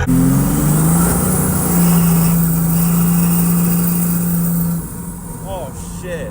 Oh shit.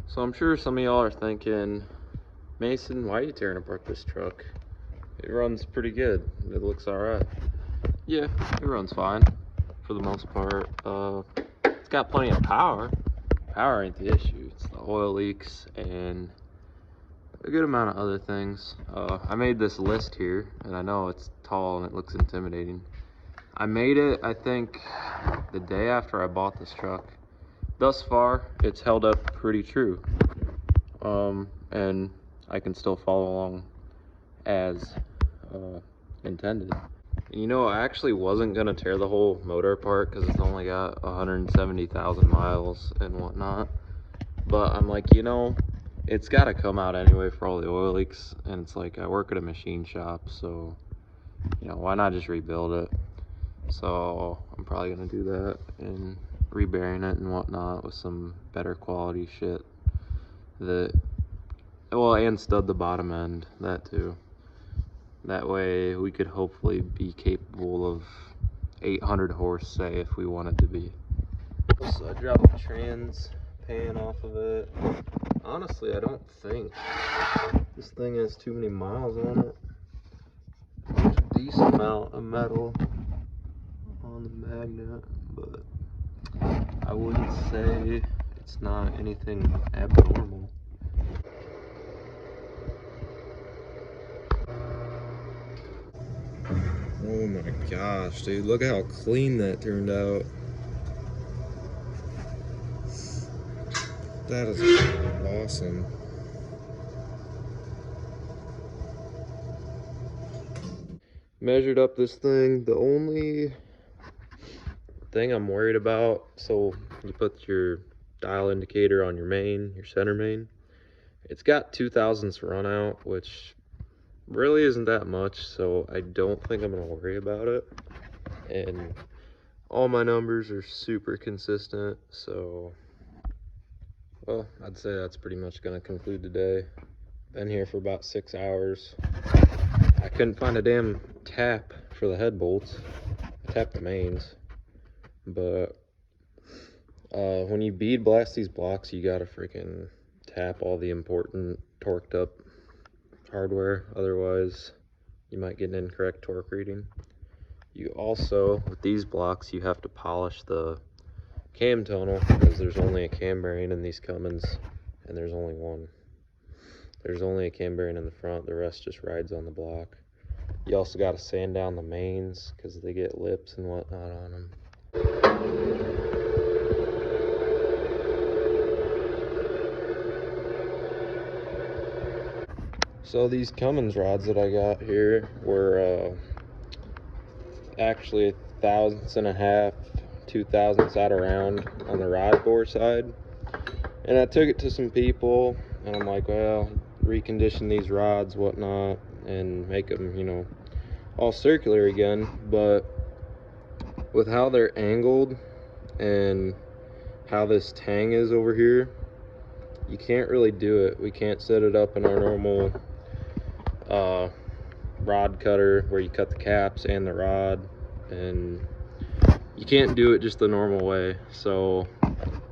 So I'm sure some of y'all are thinking, Mason, why are you tearing apart this truck? It runs pretty good. It looks alright. Yeah, it runs fine for the most part. It's got plenty of power. Power ain't the issue. It's the oil leaks and a good amount of other things. I made this list here, and I know it's tall and it looks intimidating. I made it, I think, the day after I bought this truck. Thus far, it's held up pretty true. And I can still follow along as intended. And you know, I actually wasn't gonna tear the whole motor apart because it's only got 170,000 miles and whatnot. But I'm like, you know, it's gotta come out anyway for all the oil leaks. And it's like, I work at a machine shop, so, you know, why not just rebuild it? So I'm probably gonna do that and rebearing it and whatnot with some better quality shit that, well, and stud the bottom end, that too. That way we could hopefully be capable of 800 horse, say, if we wanted to be. So I dropped the trans pan off of it. Honestly, I don't think this thing has too many miles on it. There's a decent amount of metal on the magnet, but I wouldn't say it's not anything abnormal. Oh my gosh, dude, look how clean that turned out. That is awesome. Measured up this thing. The only thing I'm worried about, so you put your dial indicator on your main, your center main. It's got 2,000ths run out, which really isn't that much, so I don't think I'm gonna worry about it. And all my numbers are super consistent, so, well, I'd say that's pretty much gonna conclude today. Been here for about 6 hours. I couldn't find a damn tap for the head bolts. I tapped the mains, but when you bead blast these blocks, you gotta freaking tap all the important torqued up hardware, otherwise you might get an incorrect torque reading. You also, with these blocks, you have to polish the cam tonal because there's only a cam bearing in these Cummins, and there's only one. There's only a cam bearing in the front, the rest just rides on the block. You also got to sand down the mains because they get lips and whatnot on them. So these Cummins rods that I got here were actually 1.5 thousandths, 2,000ths out around on the rod bore side. And I took it to some people, and I'm like, well, recondition these rods, whatnot, and make them, you know, all circular again. But with how they're angled and how this tang is over here, you can't really do it. We can't set it up in our normal rod cutter where you cut the caps and the rod, and you can't do it just the normal way. So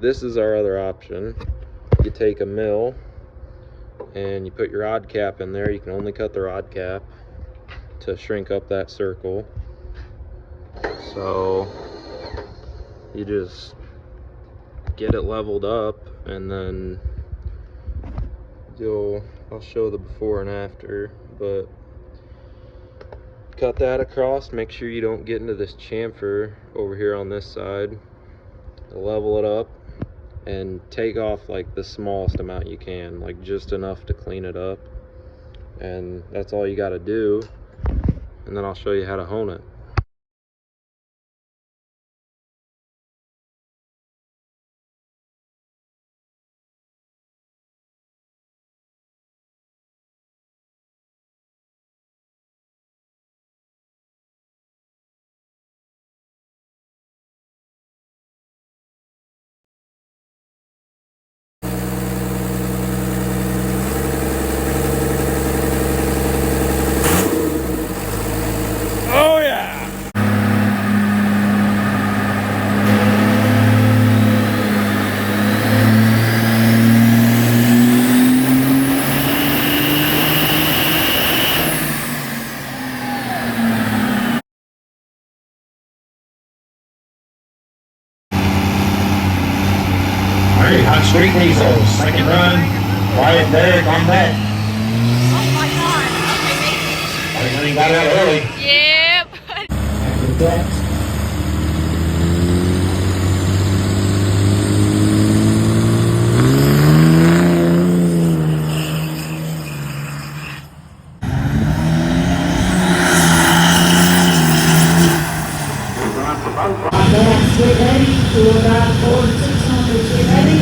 this is our other option. You take a mill and you put your rod cap in there. You can only cut the rod cap to shrink up that circle. So you just get it leveled up, and then I'll show the before and after, but cut that across. Make sure you don't get into this chamfer over here on this side. Level it up and take off like the smallest amount you can, like just enough to clean it up. And that's all you got to do. And then I'll show you how to hone it. Oh yeah! Alright, Hot Street Diesel, second run, Wyatt Derrick on that. Oh my god, okay, Everything got out early. yep. After that. Get ready to about 4 to 600. Get ready.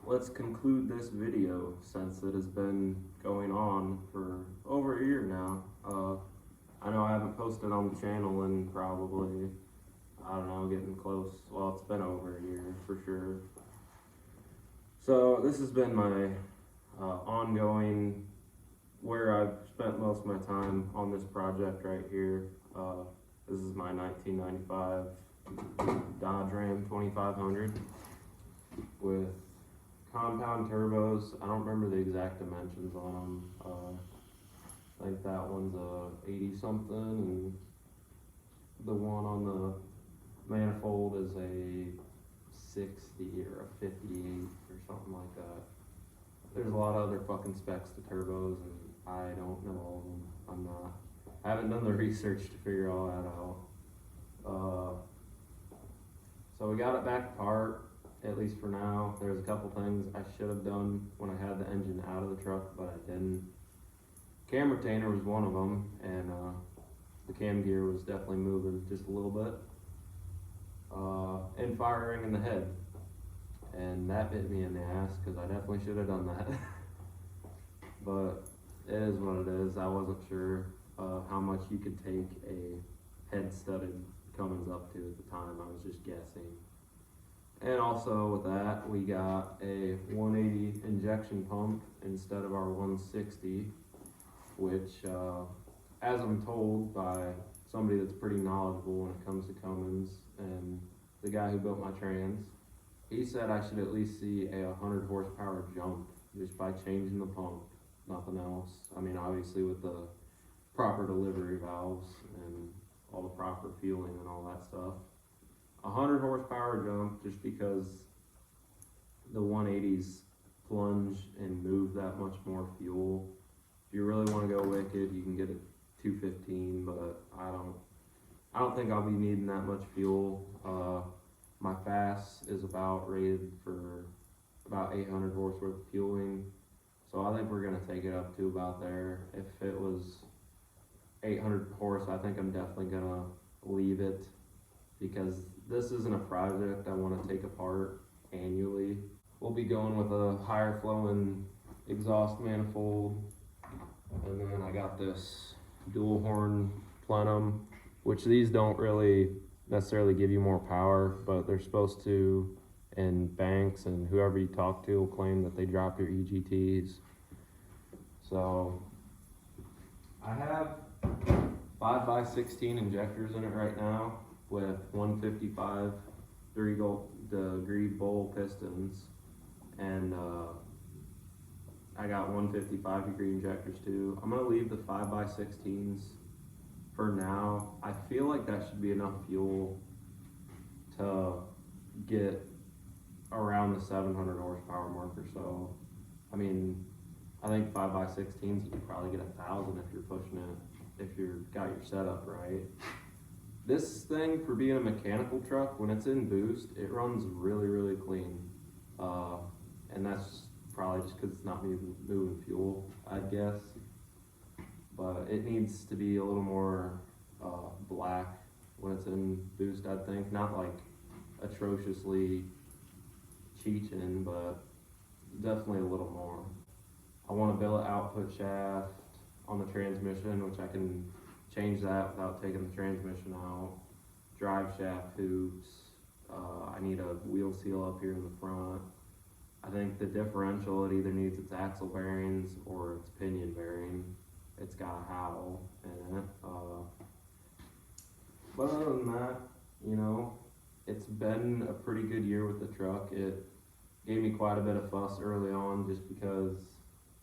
Let's conclude this video since it has been going on for over a year now. I know I haven't posted on the channel in probably, I don't know, getting close. Well, it's been over a year for sure. So this has been my ongoing, where I've spent most of my time on this project right here. This is my 1995 Dodge Ram 2500 with compound turbos. I don't remember the exact dimensions on them. I think that one's a 80 something, and the one on the manifold is a 60 or a 58 or something like that. There's a lot of other fucking specs to turbos, and I don't know all of them. I haven't done the research to figure all that out. So we got it back apart. At least for now. There's a couple things I should have done when I had the engine out of the truck, but I didn't. Cam retainer was one of them, and the cam gear was definitely moving just a little bit. And firing in the head, and that bit me in the ass because I definitely should have done that. But it is what it is. I wasn't sure how much you could take a head-studded Cummins up to at the time. I was just guessing. And also with that, we got a 180 injection pump instead of our 160, which, as I'm told by somebody that's pretty knowledgeable when it comes to Cummins, and the guy who built my trans, he said I should at least see a 100 horsepower jump just by changing the pump, nothing else. I mean, obviously with the proper delivery valves and all the proper fueling and all that stuff. 100 horsepower jump, just because the 180s plunge and move that much more fuel. If you really want to go wicked, you can get a 215, but I don't think I'll be needing that much fuel. My FAS is about rated for about 800 horse worth of fueling, so I think we're gonna take it up to about there. If it was 800 horse, I think I'm definitely gonna leave it, because this isn't a project I want to take apart annually. We'll be going with a higher flowing exhaust manifold, and then I got this dual horn plenum, which these don't really necessarily give you more power, but they're supposed to and Banks and whoever you talk to will claim that they dropped your EGTs. So I have 5x16 injectors in it right now with 155 degree bowl pistons, and I got 155 degree injectors too. I'm gonna leave the 5x16s for now. I feel like that should be enough fuel to get around the 700 horsepower mark or so. I mean, I think 5x16s you could probably get 1,000 if you're pushing it, if you've got your setup right. This thing, for being a mechanical truck, when it's in boost, it runs really, really clean. And that's probably just because it's not moving fuel, I'd guess. But it needs to be a little more black when it's in boost, I think. Not like atrociously cheating, but definitely a little more. I want a billet output shaft on the transmission, which I can change that without taking the transmission out. Drive shaft hoops. I need a wheel seal up here in the front. I think the differential, it either needs its axle bearings or its pinion bearing. It's got a howl in it. But other than that, you know, it's been a pretty good year with the truck. It gave me quite a bit of fuss early on just because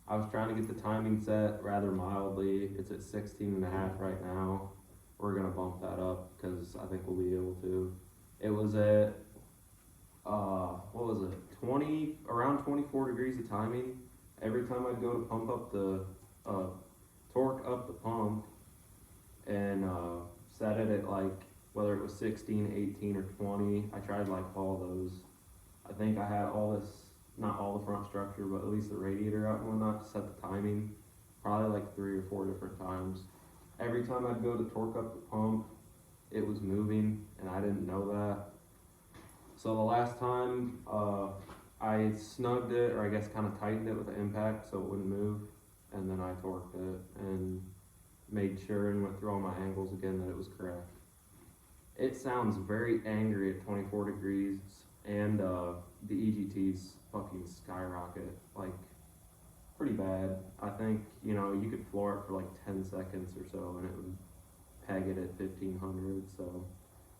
I was trying to get the timing set rather mildly. It's at 16.5 right now. We're gonna bump that up because I think we'll be able to. It was at, what was it, around 24 degrees of timing. Every time I'd go to pump up the, torque up the pump and set it at like, whether it was 16, 18, or 20, I tried like all those. I think I had all this, not all the front structure, but at least the radiator out and whatnot to set the timing, probably like 3 or 4 different times. Every time I'd go to torque up the pump, it was moving, and I didn't know that. So the last time, I snugged it, or I guess kind of tightened it with the impact so it wouldn't move, and then I torqued it and made sure and went through all my angles again that it was correct. It sounds very angry at 24 degrees, and the EGTs fucking skyrocket, like pretty bad. I think, you know, you could floor it for like 10 seconds or so and it would peg it at 1500, so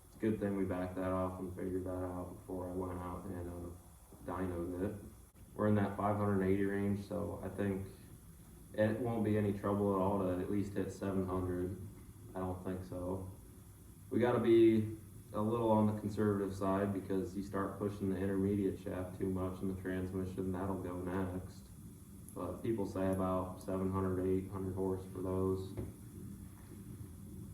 it's a good thing we backed that off and figured that out before I went out and dynoed it. We're in that 580 range, so I think it won't be any trouble at all to at least hit 700. I don't think so. We gotta be a little on the conservative side because you start pushing the intermediate shaft too much in the transmission, that'll go next. But people say about 700, 800 horse for those.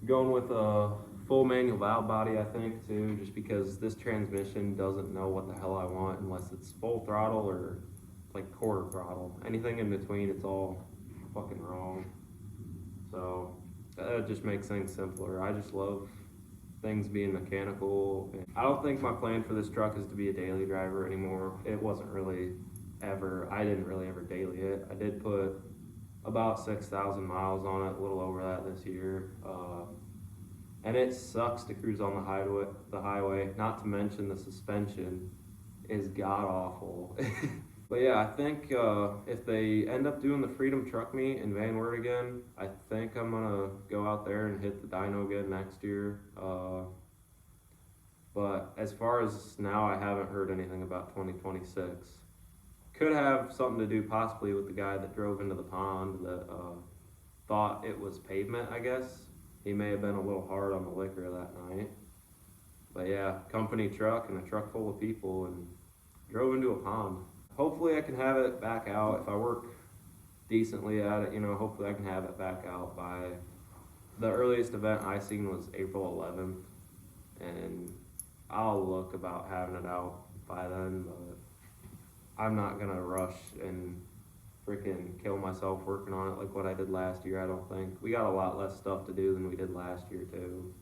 Going with a full manual valve body, I think, too, just because this transmission doesn't know what the hell I want unless it's full throttle or like quarter throttle. Anything in between, it's all fucking wrong. So that just makes things simpler. I just love things being mechanical. I don't think my plan for this truck is to be a daily driver anymore. It wasn't really ever, I didn't really ever daily it. I did put about 6,000 miles on it, a little over that this year. And it sucks to cruise on the highway, not to mention the suspension is god awful. But yeah, I think if they end up doing the Freedom Truck Meet in Van Wert again, I think I'm gonna go out there and hit the dyno again next year. But as far as now, I haven't heard anything about 2026. Could have something to do possibly with the guy that drove into the pond that thought it was pavement, I guess. He may have been a little hard on the liquor that night. But yeah, company truck and a truck full of people and drove into a pond. Hopefully I can have it back out if I work decently at it, you know, hopefully I can have it back out by, the earliest event I seen was April 11th, and I'll look about having it out by then, but I'm not gonna rush and freaking kill myself working on it like what I did last year, I don't think. We got a lot less stuff to do than we did last year too.